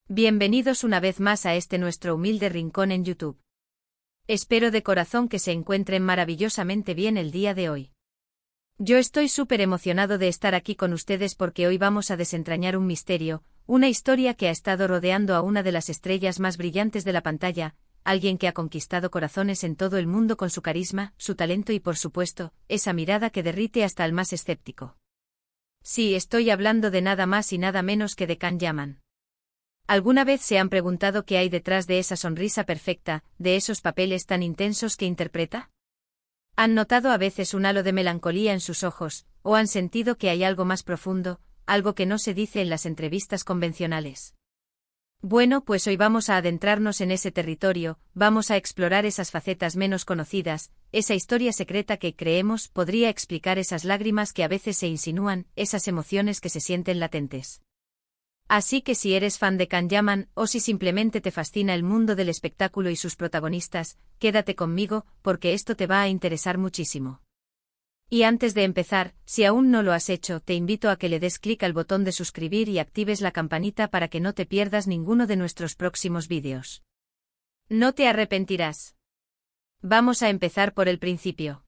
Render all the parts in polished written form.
Bienvenidos una vez más a este nuestro humilde rincón en YouTube. Espero de corazón que se encuentren maravillosamente bien el día de hoy. Yo estoy súper emocionado de estar aquí con ustedes porque hoy vamos a desentrañar un misterio, una historia que ha estado rodeando a una de las estrellas más brillantes de la pantalla, alguien que ha conquistado corazones en todo el mundo con su carisma, su talento y por supuesto, esa mirada que derrite hasta al más escéptico. Sí, estoy hablando de nada más y nada menos que de Can Yaman. ¿Alguna vez se han preguntado qué hay detrás de esa sonrisa perfecta, de esos papeles tan intensos que interpreta? ¿Han notado a veces un halo de melancolía en sus ojos, o han sentido que hay algo más profundo, algo que no se dice en las entrevistas convencionales? Bueno, pues hoy vamos a adentrarnos en ese territorio, vamos a explorar esas facetas menos conocidas, esa historia secreta que creemos podría explicar esas lágrimas que a veces se insinúan, esas emociones que se sienten latentes. Así que si eres fan de Can Yaman o si simplemente te fascina el mundo del espectáculo y sus protagonistas, quédate conmigo, porque esto te va a interesar muchísimo. Y antes de empezar, si aún no lo has hecho, te invito a que le des clic al botón de suscribir y actives la campanita para que no te pierdas ninguno de nuestros próximos vídeos. No te arrepentirás. Vamos a empezar por el principio.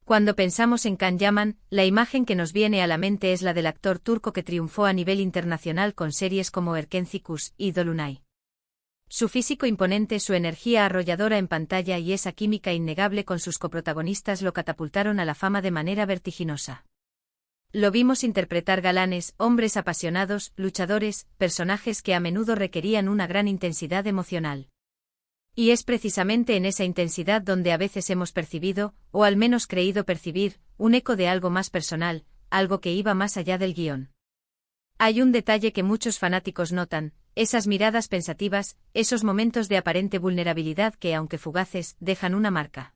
Cuando pensamos en Can Yaman, la imagen que nos viene a la mente es la del actor turco que triunfó a nivel internacional con series como Erkenci y Dolunay. Su físico imponente, su energía arrolladora en pantalla y esa química innegable con sus coprotagonistas lo catapultaron a la fama de manera vertiginosa. Lo vimos interpretar galanes, hombres apasionados, luchadores, personajes que a menudo requerían una gran intensidad emocional. Y es precisamente en esa intensidad donde a veces hemos percibido, o al menos creído percibir, un eco de algo más personal, algo que iba más allá del guión. Hay un detalle que muchos fanáticos notan, esas miradas pensativas, esos momentos de aparente vulnerabilidad que, aunque fugaces, dejan una marca.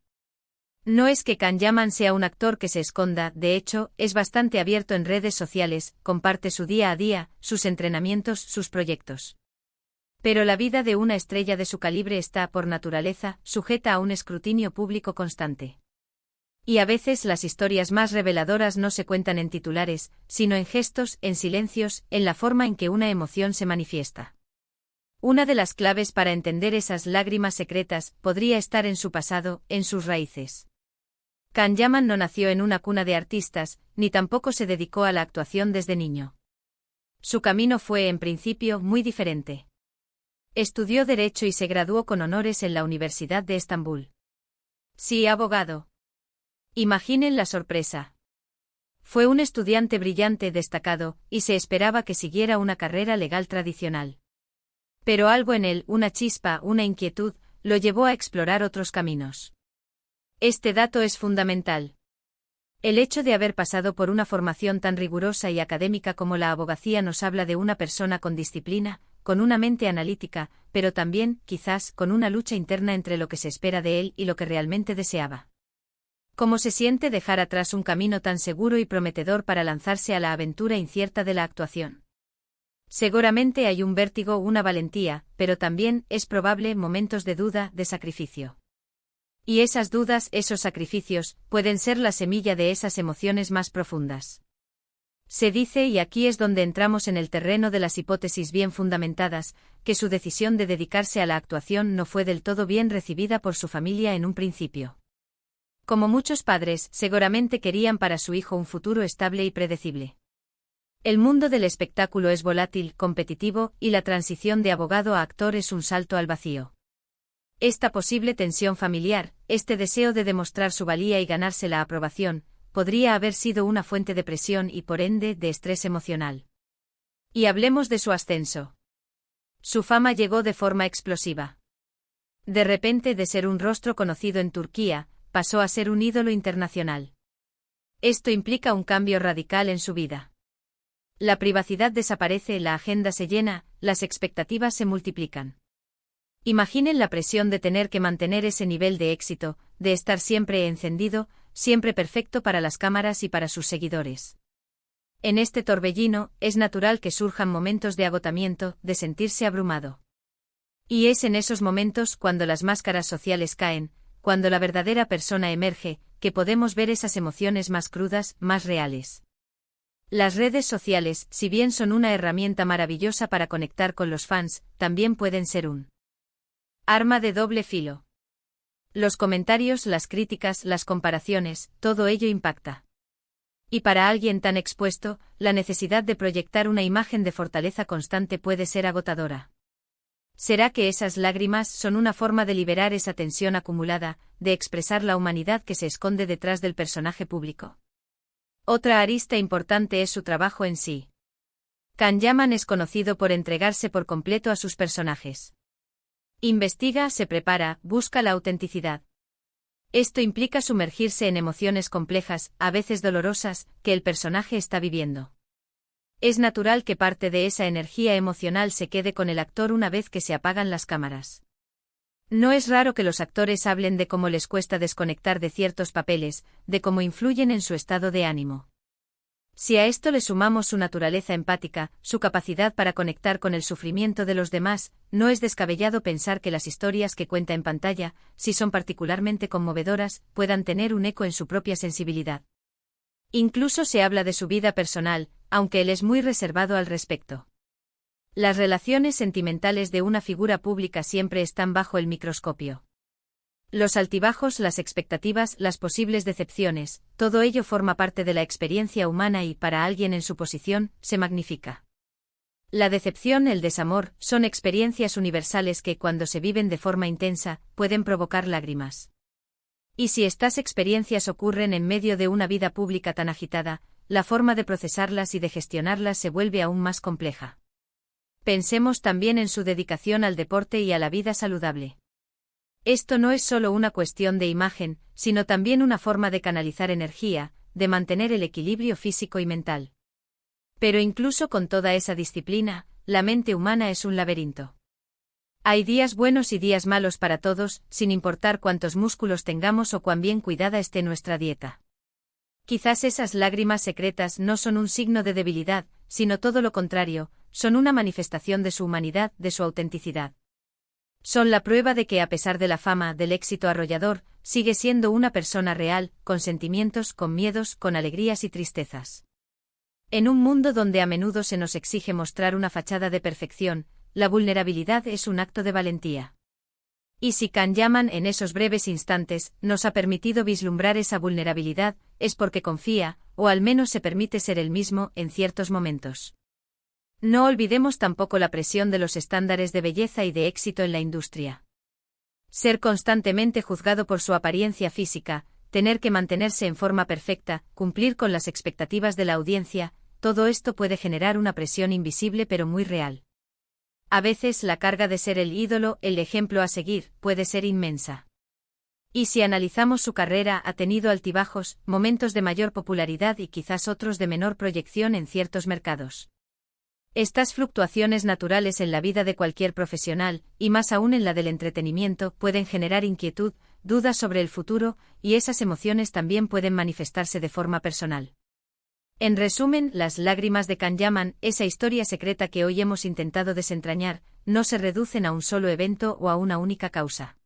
No es que Can Yaman sea un actor que se esconda, de hecho, es bastante abierto en redes sociales, comparte su día a día, sus entrenamientos, sus proyectos. Pero la vida de una estrella de su calibre está, por naturaleza, sujeta a un escrutinio público constante. Y a veces las historias más reveladoras no se cuentan en titulares, sino en gestos, en silencios, en la forma en que una emoción se manifiesta. Una de las claves para entender esas lágrimas secretas podría estar en su pasado, en sus raíces. Can Yaman no nació en una cuna de artistas, ni tampoco se dedicó a la actuación desde niño. Su camino fue, en principio, muy diferente. Estudió Derecho y se graduó con honores en la Universidad de Estambul. Sí, abogado. Imaginen la sorpresa. Fue un estudiante brillante destacado, y se esperaba que siguiera una carrera legal tradicional. Pero algo en él, una chispa, una inquietud, lo llevó a explorar otros caminos. Este dato es fundamental. El hecho de haber pasado por una formación tan rigurosa y académica como la abogacía nos habla de una persona con disciplina, con una mente analítica, pero también, quizás, con una lucha interna entre lo que se espera de él y lo que realmente deseaba. ¿Cómo se siente dejar atrás un camino tan seguro y prometedor para lanzarse a la aventura incierta de la actuación? Seguramente hay un vértigo, una valentía, pero también, es probable, momentos de duda, de sacrificio. Y esas dudas, esos sacrificios, pueden ser la semilla de esas emociones más profundas. Se dice, y aquí es donde entramos en el terreno de las hipótesis bien fundamentadas, que su decisión de dedicarse a la actuación no fue del todo bien recibida por su familia en un principio. Como muchos padres, seguramente querían para su hijo un futuro estable y predecible. El mundo del espectáculo es volátil, competitivo, y la transición de abogado a actor es un salto al vacío. Esta posible tensión familiar, este deseo de demostrar su valía y ganarse la aprobación, podría haber sido una fuente de presión y por ende de estrés emocional. Y hablemos de su ascenso. Su fama llegó de forma explosiva. De repente, de ser un rostro conocido en Turquía, pasó a ser un ídolo internacional. Esto implica un cambio radical en su vida. La privacidad desaparece, la agenda se llena, las expectativas se multiplican. Imaginen la presión de tener que mantener ese nivel de éxito, de estar siempre encendido, siempre perfecto para las cámaras y para sus seguidores. En este torbellino, es natural que surjan momentos de agotamiento, de sentirse abrumado. Y es en esos momentos, cuando las máscaras sociales caen, cuando la verdadera persona emerge, que podemos ver esas emociones más crudas, más reales. Las redes sociales, si bien son una herramienta maravillosa para conectar con los fans, también pueden ser un arma de doble filo. Los comentarios, las críticas, las comparaciones, todo ello impacta. Y para alguien tan expuesto, la necesidad de proyectar una imagen de fortaleza constante puede ser agotadora. ¿Será que esas lágrimas son una forma de liberar esa tensión acumulada, de expresar la humanidad que se esconde detrás del personaje público? Otra arista importante es su trabajo en sí. Kanyaman es conocido por entregarse por completo a sus personajes. Investiga, se prepara, busca la autenticidad. Esto implica sumergirse en emociones complejas, a veces dolorosas, que el personaje está viviendo. Es natural que parte de esa energía emocional se quede con el actor una vez que se apagan las cámaras. No es raro que los actores hablen de cómo les cuesta desconectar de ciertos papeles, de cómo influyen en su estado de ánimo. Si a esto le sumamos su naturaleza empática, su capacidad para conectar con el sufrimiento de los demás, no es descabellado pensar que las historias que cuenta en pantalla, si son particularmente conmovedoras, puedan tener un eco en su propia sensibilidad. Incluso se habla de su vida personal, aunque él es muy reservado al respecto. Las relaciones sentimentales de una figura pública siempre están bajo el microscopio. Los altibajos, las expectativas, las posibles decepciones, todo ello forma parte de la experiencia humana y, para alguien en su posición, se magnifica. La decepción, el desamor, son experiencias universales que, cuando se viven de forma intensa, pueden provocar lágrimas. Y si estas experiencias ocurren en medio de una vida pública tan agitada, la forma de procesarlas y de gestionarlas se vuelve aún más compleja. Pensemos también en su dedicación al deporte y a la vida saludable. Esto no es solo una cuestión de imagen, sino también una forma de canalizar energía, de mantener el equilibrio físico y mental. Pero incluso con toda esa disciplina, la mente humana es un laberinto. Hay días buenos y días malos para todos, sin importar cuántos músculos tengamos o cuán bien cuidada esté nuestra dieta. Quizás esas lágrimas secretas no son un signo de debilidad, sino todo lo contrario, son una manifestación de su humanidad, de su autenticidad. Son la prueba de que a pesar de la fama, del éxito arrollador, sigue siendo una persona real, con sentimientos, con miedos, con alegrías y tristezas. En un mundo donde a menudo se nos exige mostrar una fachada de perfección, la vulnerabilidad es un acto de valentía. Y si Kanyaman en esos breves instantes nos ha permitido vislumbrar esa vulnerabilidad, es porque confía, o al menos se permite ser él mismo, en ciertos momentos. No olvidemos tampoco la presión de los estándares de belleza y de éxito en la industria. Ser constantemente juzgado por su apariencia física, tener que mantenerse en forma perfecta, cumplir con las expectativas de la audiencia, todo esto puede generar una presión invisible pero muy real. A veces la carga de ser el ídolo, el ejemplo a seguir, puede ser inmensa. Y si analizamos su carrera, ha tenido altibajos, momentos de mayor popularidad y quizás otros de menor proyección en ciertos mercados. Estas fluctuaciones naturales en la vida de cualquier profesional, y más aún en la del entretenimiento, pueden generar inquietud, dudas sobre el futuro, y esas emociones también pueden manifestarse de forma personal. En resumen, las lágrimas de Kanyaman, esa historia secreta que hoy hemos intentado desentrañar, no se reducen a un solo evento o a una única causa.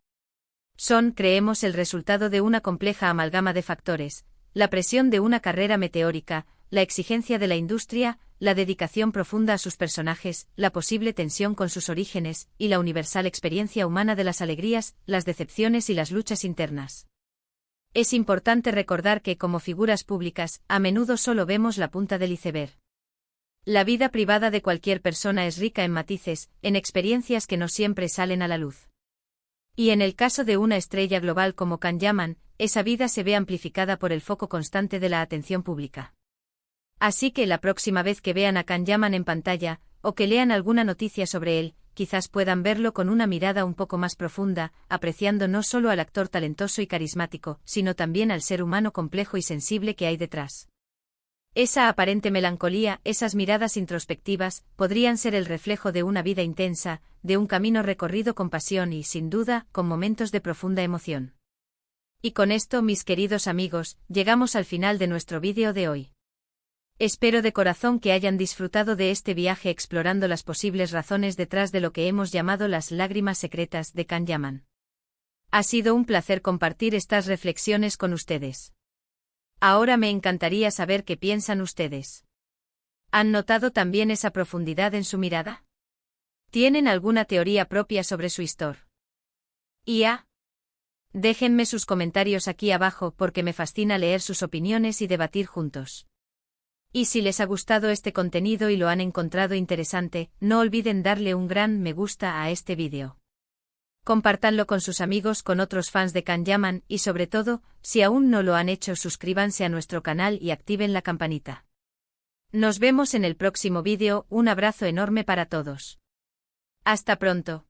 Son, creemos, el resultado de una compleja amalgama de factores: la presión de una carrera meteórica, la exigencia de la industria, la dedicación profunda a sus personajes, la posible tensión con sus orígenes, y la universal experiencia humana de las alegrías, las decepciones y las luchas internas. Es importante recordar que, como figuras públicas, a menudo solo vemos la punta del iceberg. La vida privada de cualquier persona es rica en matices, en experiencias que no siempre salen a la luz. Y en el caso de una estrella global como Kanyaman, esa vida se ve amplificada por el foco constante de la atención pública. Así que la próxima vez que vean a Kanyaman en pantalla, o que lean alguna noticia sobre él, quizás puedan verlo con una mirada un poco más profunda, apreciando no solo al actor talentoso y carismático, sino también al ser humano complejo y sensible que hay detrás. Esa aparente melancolía, esas miradas introspectivas, podrían ser el reflejo de una vida intensa, de un camino recorrido con pasión y, sin duda, con momentos de profunda emoción. Y con esto, mis queridos amigos, llegamos al final de nuestro vídeo de hoy. Espero de corazón que hayan disfrutado de este viaje explorando las posibles razones detrás de lo que hemos llamado las lágrimas secretas de Kanyaman. Ha sido un placer compartir estas reflexiones con ustedes. Ahora me encantaría saber qué piensan ustedes. ¿Han notado también esa profundidad en su mirada? ¿Tienen alguna teoría propia sobre su historia? Déjenme sus comentarios aquí abajo porque me fascina leer sus opiniones y debatir juntos. Y si les ha gustado este contenido y lo han encontrado interesante, no olviden darle un gran me gusta a este vídeo. Compártanlo con sus amigos, con otros fans de Kan-Yaman y sobre todo, si aún no lo han hecho, suscríbanse a nuestro canal y activen la campanita. Nos vemos en el próximo vídeo, un abrazo enorme para todos. Hasta pronto.